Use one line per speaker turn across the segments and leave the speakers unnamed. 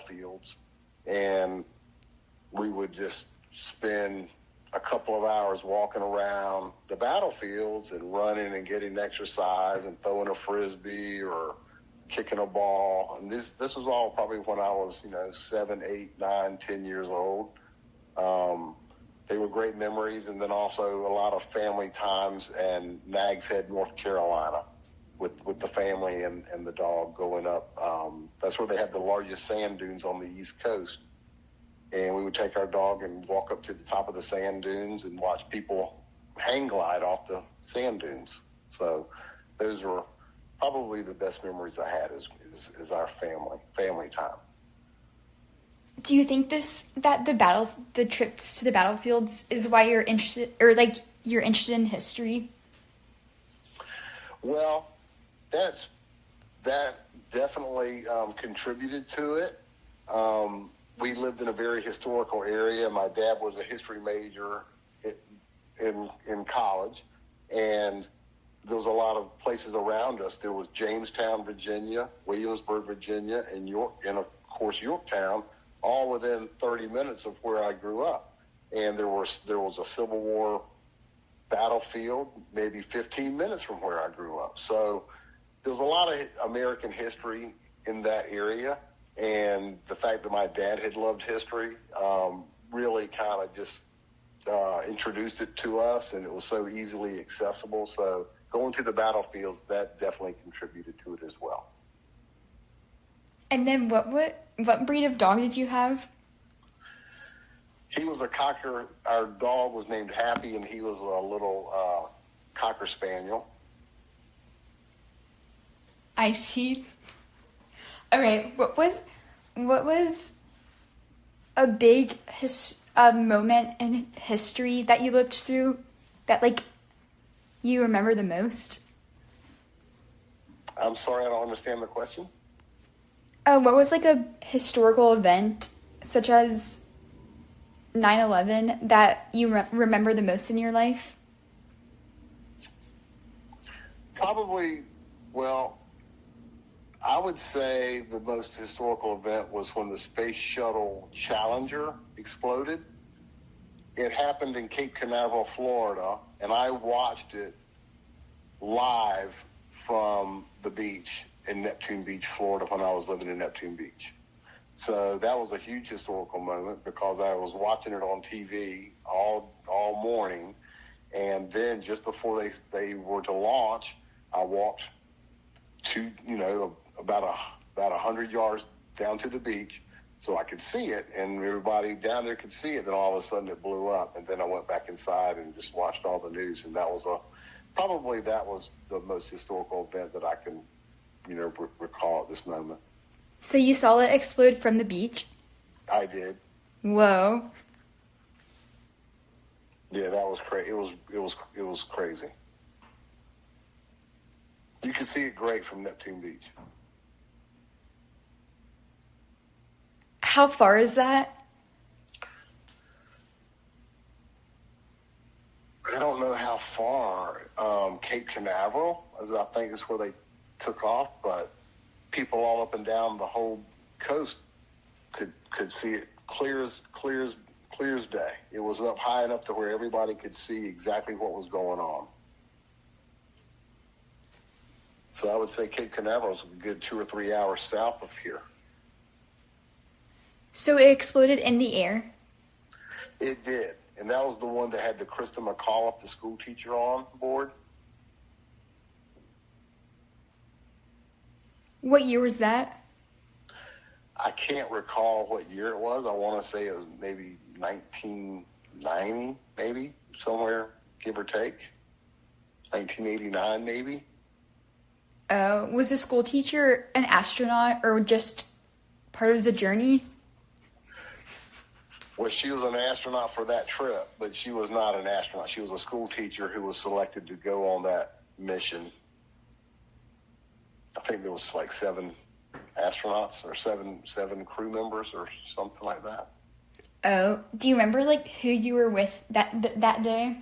battlefields, and we would just spend a couple of hours walking around the battlefields and running and getting exercise and throwing a frisbee or kicking a ball. And this was all probably when I was, 7, 8, 9, 10 years old. They were great memories, and then also a lot of family times and Nags Head, North Carolina, with the family and the dog going up. That's where they have the largest sand dunes on the East Coast. And we would take our dog and walk up to the top of the sand dunes and watch people hang glide off the sand dunes. So those were probably the best memories I had is our family time.
Do you think the trips to the battlefields is why you're interested, or you're interested in history?
Well, that definitely contributed to it. We lived in a very historical area. My dad was a history major in college, and there was a lot of places around us. There was Jamestown, Virginia, Williamsburg, Virginia, and of course Yorktown, all within 30 minutes of where I grew up. And there was a Civil War battlefield maybe 15 minutes from where I grew up. So there was a lot of American history in that area. And the fact that my dad had loved history really kind of just introduced it to us, and it was so easily accessible. So going to the battlefields, that definitely contributed to it as well.
And then what breed of dog did you have?
He was a Cocker. Our dog was named Happy, and he was a little Cocker Spaniel.
I see. All right. What was a big moment in history that you looked through that you remember the most?
I'm sorry, I don't understand the question.
What was a historical event such as 9/11 that you remember the most in your life?
Probably, I would say the most historical event was when the Space Shuttle Challenger exploded. It happened in Cape Canaveral, Florida, and I watched it live from the beach in Neptune Beach, Florida, when I was living in Neptune Beach. So that was a huge historical moment because I was watching it on TV all morning, and then just before they were to launch, I walked to about 100 yards down to the beach so I could see it, and everybody down there could see it. Then all of a sudden it blew up, and then I went back inside and just watched all the news, and that was probably the most historical event that I can recall at this moment.
So you saw it explode from the beach?
I did.
Whoa.
Yeah, that was crazy. It was crazy. You can see it great from Neptune Beach.
How far is that?
I don't know how far. Cape Canaveral, I think is where they took off, but people all up and down the whole coast could see it clear as day. It was up high enough to where everybody could see exactly what was going on. So I would say Cape Canaveral is a good 2 or 3 hours south of here.
So it exploded in the air?
It did. And that was the one that had the Krista McAuliffe, the school teacher, on board.
What year was that?
I can't recall what year it was. I want to say it was maybe 1990, maybe, somewhere, give or take. 1989, maybe.
Was the school teacher an astronaut or just part of the journey?
Well, she was an astronaut for that trip, but she was not an astronaut. She was a school teacher who was selected to go on that mission. I think there was 7 astronauts or seven crew members or something like that.
Oh, do you remember who you were with that day?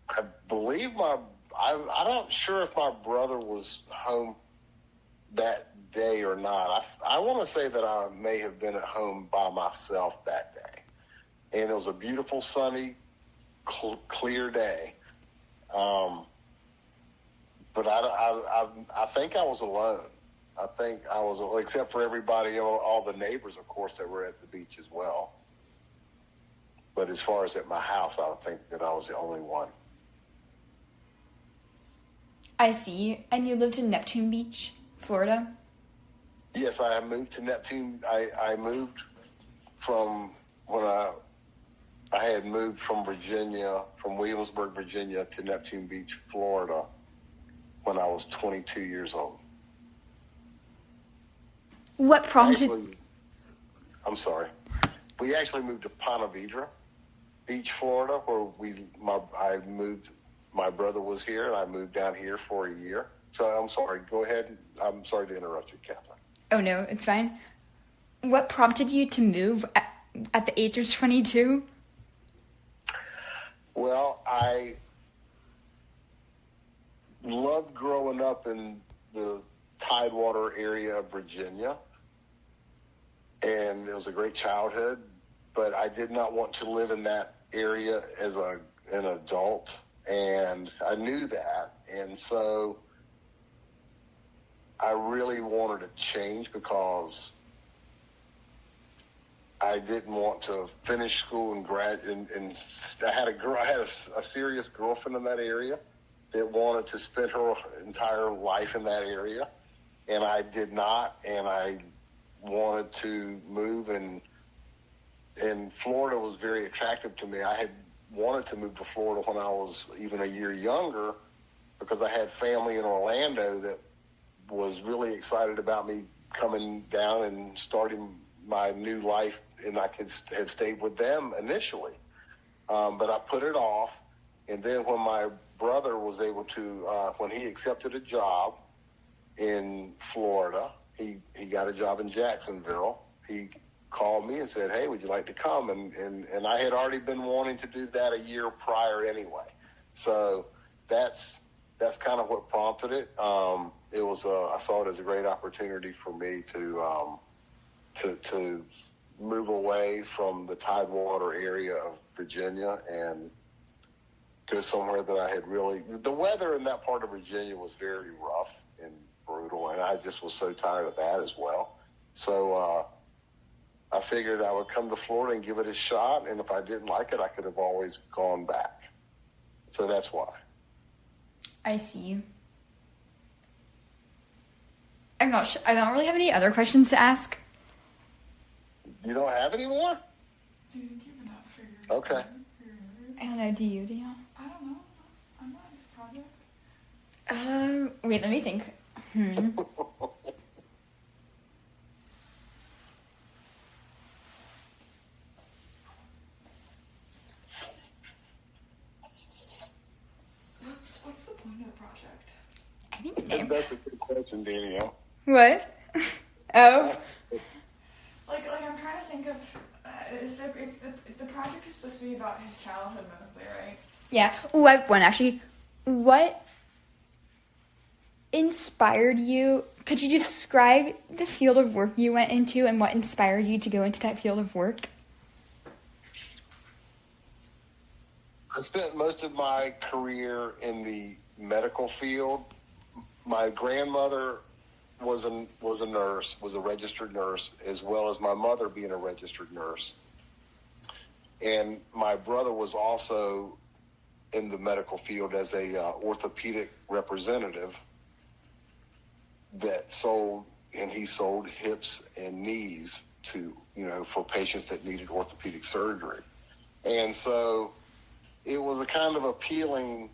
I believe I'm not sure if my brother was home that day or not. I want to say that I may have been at home by myself that day. And it was a beautiful, sunny, clear day. But I think I was alone. I think I was, except for everybody, all the neighbors, of course, that were at the beach as well. But as far as at my house, I would think that I was the only one.
I see. And you lived in Neptune Beach, Florida?
Yes, I moved to Neptune. I moved from when I had moved from Virginia, from Williamsburg, Virginia, to Neptune Beach, Florida, when I was 22 years old.
What prompted...
I'm sorry. We actually moved to Ponte Vedra Beach, Florida, where I moved. My brother was here, and I moved down here for a year. So I'm sorry. Go ahead. I'm sorry to interrupt you, Kathleen.
Oh, no, it's fine. What prompted you to move at the age of 22?
Well, I loved growing up in the Tidewater area of Virginia, and it was a great childhood, but I did not want to live in that area as an adult, and I knew that, and so I really wanted to change because I didn't want to finish school and graduate. And I had a serious girlfriend in that area that wanted to spend her entire life in that area, and I did not. And I wanted to move, and Florida was very attractive to me. I had wanted to move to Florida when I was even a year younger because I had family in Orlando that was really excited about me coming down and starting my new life, and I could have stayed with them initially. But I put it off, and then when my brother was able to, when he accepted a job in Florida, he got a job in Jacksonville. He called me and said, "Hey, would you like to come?" And I had already been wanting to do that a year prior anyway. So that's kind of what prompted it. It was I saw it as a great opportunity for me to move away from the Tidewater area of Virginia and go somewhere that I had really. The weather in that part of Virginia was very rough and brutal, and I just was so tired of that as well. So I figured I would come to Florida and give it a shot, and if I didn't like it, I could have always gone back. So that's why.
I see. I'm not sure. I don't really have any other questions to ask.
You don't have any more?
Do you think you have enough for your...
Okay.
I don't know. Do you, Dion?
I don't know. I'm not this project.
Wait, let me think.
What's the point of the project?
I think
That's a good question, Danielle.
What? Oh.
Like I'm trying to think of. The project is supposed to be about his childhood mostly, right?
Yeah. Oh, I have one actually. What inspired you? Could you describe the field of work you went into and what inspired you to go into that field of work?
I spent most of my career in the medical field. My grandmother was a nurse, was a registered nurse, as well as my mother being a registered nurse. And my brother was also in the medical field as a orthopedic representative that sold hips and knees to, for patients that needed orthopedic surgery. And so it was a kind of appealing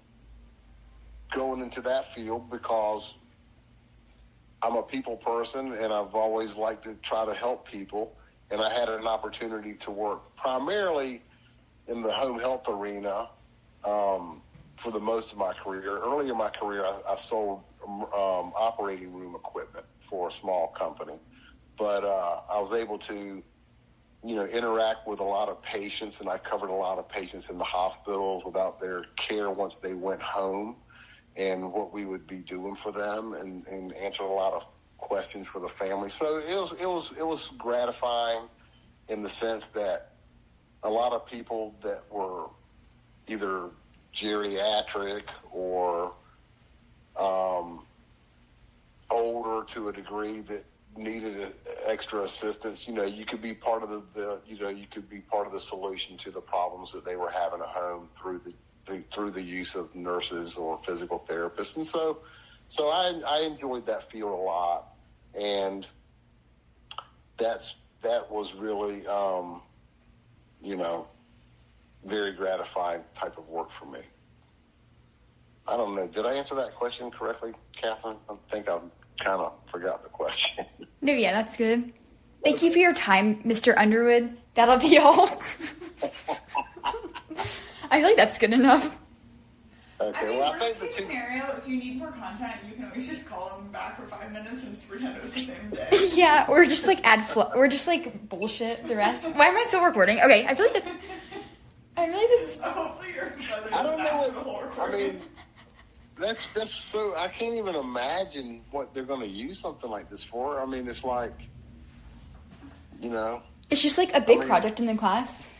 going into that field because I'm a people person and I've always liked to try to help people. And I had an opportunity to work primarily in the home health arena for the most of my career. Early in my career, I sold operating room equipment for a small company. But I was able to, interact with a lot of patients, and I covered a lot of patients in the hospitals about their care once they went home and what we would be doing for them, and answered a lot of questions for the family. So it was gratifying in the sense that a lot of people that were either geriatric or older to a degree that needed extra assistance, you could be part of you could be part of the solution to the problems that they were having at home through the use of nurses or physical therapists. And so I enjoyed that field a lot, and that was really very gratifying type of work for me. I don't know. Did I answer that question correctly, Catherine? I think I kind of forgot the question.
No, yeah, that's good. Thank you for your time, Mr. Underwood. That'll be all. I feel like that's good enough.
Okay,
I think the scenario, if you need more content, you can always just call them back for 5 minutes and just pretend it was the same day.
Yeah, or just like or just like bullshit the rest. Why am I still recording? Okay, I feel like that's.
Hopefully your brother
I don't
doesn't ask for the
know.
whole recording.
That's so. I can't even imagine what they're going to use something like this for. I mean, it's like,
It's just like a big project in the class.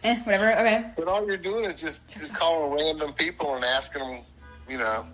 Whatever. Okay.
But all you're doing is just calling random people and asking them,